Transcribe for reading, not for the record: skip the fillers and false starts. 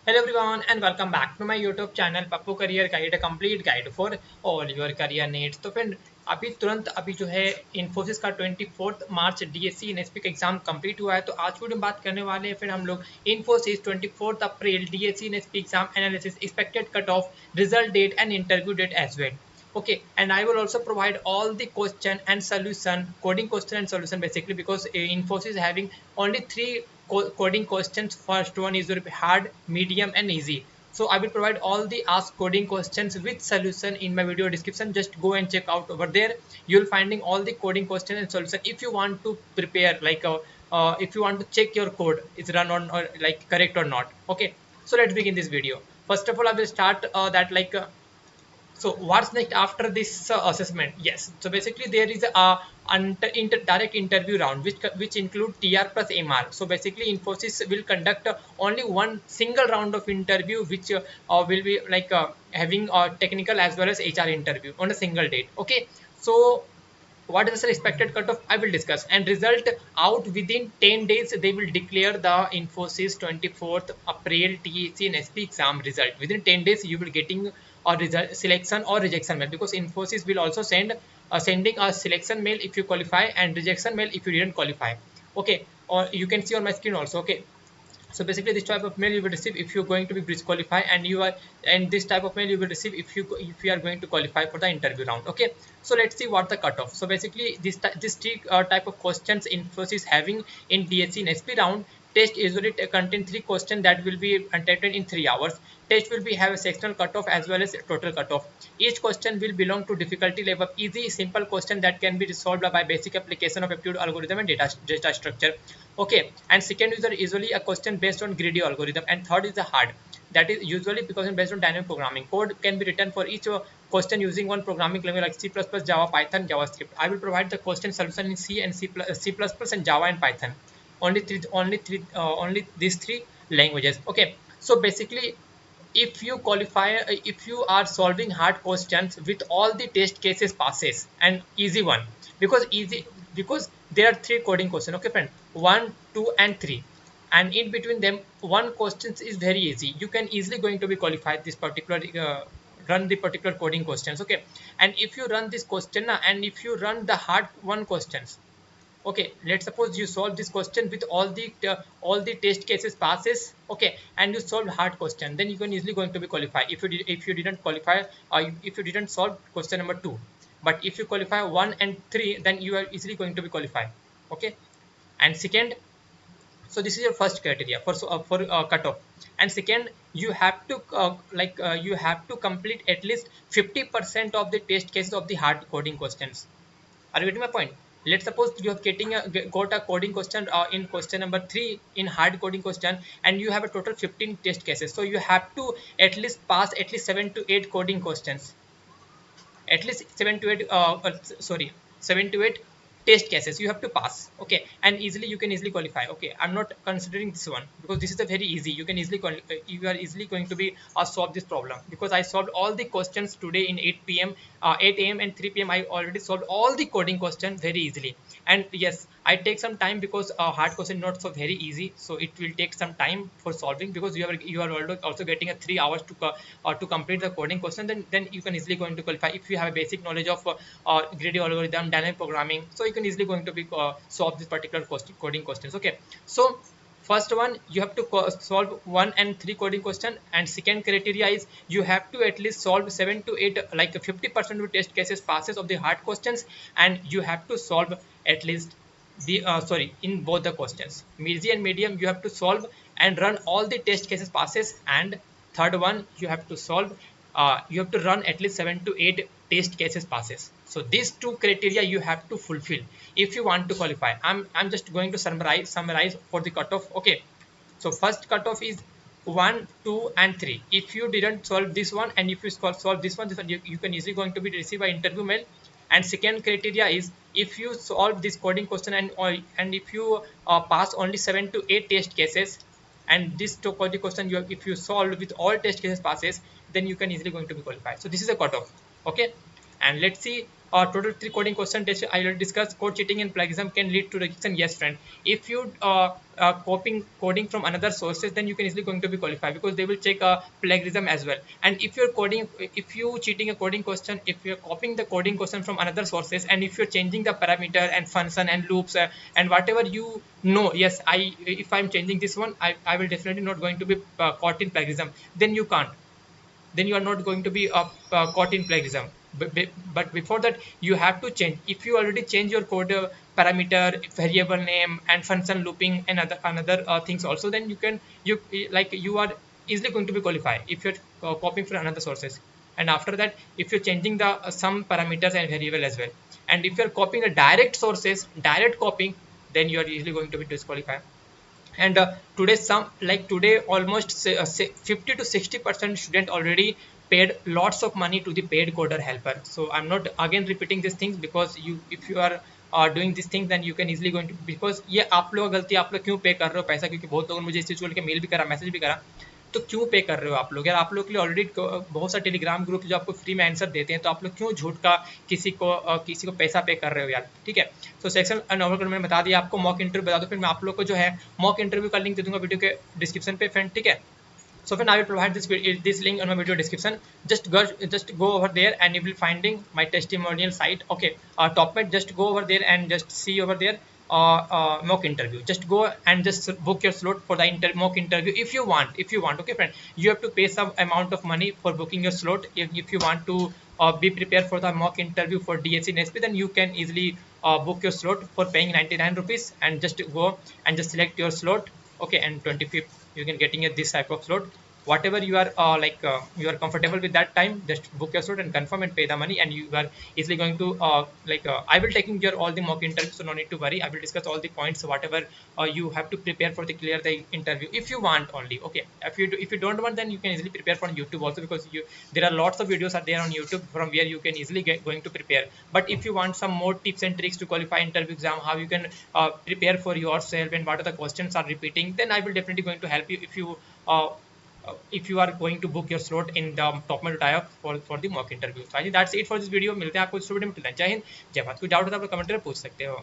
Hello everyone and welcome back to my YouTube channel Pappu Career Guide, a complete guide for all your career needs। तो friend अभी जो है इन्फोसिस का 24 मार्च DSE NSP का exam complete हुआ है। तो आज वीडियो में बात करने वाले हैं फिर हम लोग इन्फोसिस 24 अप्रैल DSE NSP exam analysis, expected cutoff, result date and interview date as well. Okay, and I will also provide all the question and solution, coding question and solution, basically because Infosys is having only three coding questions. First one is hard, medium and easy. So I will provide all the ask coding questions with solution in my video description. Just go and check out over there. You'll finding all the coding question and solution if you want to prepare if you want to check your code is run on or like correct or not. Okay, so let's begin this video. First of all, I will start so what's next after this assessment? Yes, so basically there is a direct interview round which include TR plus MR. So basically Infosys will conduct only one single round of interview which will be having a technical as well as HR interview on a single date. Okay, so what is the expected cutoff? I will discuss, and result out within 10 days. They will declare the Infosys 24th April TEC and SP exam result. Within 10 days you will getting a result, selection or rejection mail, because Infosys will also sending a selection mail if you qualify and rejection mail if you didn't qualify. Okay, or you can see on my screen also. Okay, so basically this type of mail you will receive if you're going to be disqualified, and this type of mail you will receive if you are going to qualify for the interview round. Okay, so let's see what the cutoff. So basically this type of questions Infosys having in DSE and SP round. Test usually contain 3 questions that will be attempted in 3 hours. Test will be have a sectional cutoff as well as total cutoff. Each question will belong to difficulty level easy, simple question that can be resolved by basic application of aptitude algorithm and data structure. Okay, and second is usually a question based on greedy algorithm, and third is the hard, that is usually because based on dynamic programming. Code can be written for each question using one programming language like C++, Java, Python, JavaScript. I will provide the question solution in C and C++, and Java and Python. Only these three languages. Okay, so basically if you qualify, if you are solving hard questions with all the test cases passes and easy one, because there are 3 coding questions. Okay friend, 1, 2 and 3, and in between them one question is very easy. You can easily going to be qualified this particular run the particular coding questions. Okay, and if you run this question and if you run the hard one questions, okay, let's suppose you solve this question with all the test cases passes. Okay, and you solve hard question, then you can easily going to be qualified. If you didn't qualify, if you didn't solve question number 2, but if you qualify 1 and 3, then you are easily going to be qualified. Okay, and second, so this is your first criteria for cutoff. And second, you have to you have to complete at least 50% of the test cases of the hard coding questions. Are you getting my point? Let's suppose you have got a coding question in question number 3 in hard coding question, and you have a total 15 test cases. So you have to at least pass at least 7 to 8 coding questions, at least 7 to 8 sorry 7 to 8 test cases you have to pass. Okay, and easily you can easily qualify. Okay, I'm not considering this one because this is a very easy. You can easily you are easily going to be solve this problem, because I solved all the questions today in 8 p.m. 8 a.m. and 3 p.m. I already solved all the coding questions very easily. And yes, I take some time because hard question not so very easy, so it will take some time for solving, because you are also getting a 3 hours to complete the coding question. Then you can easily going to qualify if you have a basic knowledge of greedy algorithm, dynamic programming, so you can easily going to be solve this particular coding questions. Okay, so first one, you have to solve 1 and 3 coding question, and second criteria is you have to at least solve 7 to 8 like 50% of test cases passes of the hard questions, and you have to solve at least the in both the questions, easy and medium, you have to solve and run all the test cases passes. And third one, you have to solve you have to run at least 7 to 8 test cases passes. So these 2 criteria you have to fulfill if you want to qualify. I'm just going to summarize for the cutoff. Okay, so first cutoff is 1, 2 and 3. If you didn't solve this one, and if you solve this one, you can easily going to be receive an interview mail. And second criteria is if you solve this coding question and if you pass only 7 to 8 test cases, and this coding question if you solve with all test cases passes, then you can easily going to be qualified. So this is a cutoff. Okay, and let's see total 3 coding question test I will discuss. Code cheating and plagiarism can lead to rejection. Yes, friend. If you copying coding from another sources, then you can easily going to be qualified, because they will check plagiarism as well. And if you're coding, if you cheating a coding question, if you're copying the coding question from another sources, and if you're changing the parameter and function and loops and whatever you know, yes, if I'm changing this one, I will definitely not going to be caught in plagiarism. Then you can't, then you are not going to be caught in plagiarism. But before that, you have to change. If you already change your code parameter, variable name, and function looping, and another things also, then you can, like you are easily going to be qualified if you're copying from another sources. And after that, if you're changing the some parameters and variable as well, and if you're copying the direct sources, direct copying, then you are easily going to be disqualified. And today, some like today almost 50 to 60% student already paid lots of money to the paid coder helper. So I'm not again repeating these things, because you, if you are doing this thing, then you can easily going to, because ये आप लोग गलती, आप लोग क्यों पे कर रहे हो पैसा, क्योंकि बहुत लोगों ने मुझे इस चीज को लेकर मेल भी करा, मैसेज भी करा, तो क्यों पे कर रहे हो आप लोग यार? आप लोग के लिए ऑलरेडी बहुत सारे टेलीग्राम ग्रुप जो आपको फ्री में आंसर देते हैं, तो आप लोग क्यों झूठ का किसी को पैसा पे कर रहे हो यार? ठीक है, तो सेक्शन अनऑफर मैंने बता दिया आपको, मॉक इंटरव्यू बता दो, फिर मैं आप लोग को जो है मॉक इंटरव्यू का लिंक दे दूंगा वीडियो के डिस्क्रिप्शन पे फ्रेंड, ठीक है? So when I will provide this link on my video description, just go over there and you will finding my testimonial site. Okay, top mate, just go over there and just see over there mock interview. Just go and just book your slot for the mock interview if you want. If you want, okay, friend, you have to pay some amount of money for booking your slot. If you want to be prepared for the mock interview for DSE and SP, then you can easily book your slot for paying 99 rupees, and just go and just select your slot. Okay, and 25th you can getting this type of slot. Whatever you are you are comfortable with that time, just book your slot and confirm and pay the money, and you are easily going to I will taking your all the mock interview, so no need to worry. I will discuss all the points, whatever you have to prepare for the clear the interview if you want only. Okay, if you don't want, then you can easily prepare from YouTube also, because there are lots of videos are there on YouTube from where you can easily going to prepare. But if you want some more tips and tricks to qualify interview exam, how you can prepare for yourself and what are the questions are repeating, then I will definitely going to help you if you are going to book your slot in the top में tie up for the mock interview. So I think that's it for this video. मिलते हैं आपको इस video में. जय हिंद, जय भारत. कोई doubt है तो आप कमेंट में पूछ सकते हो.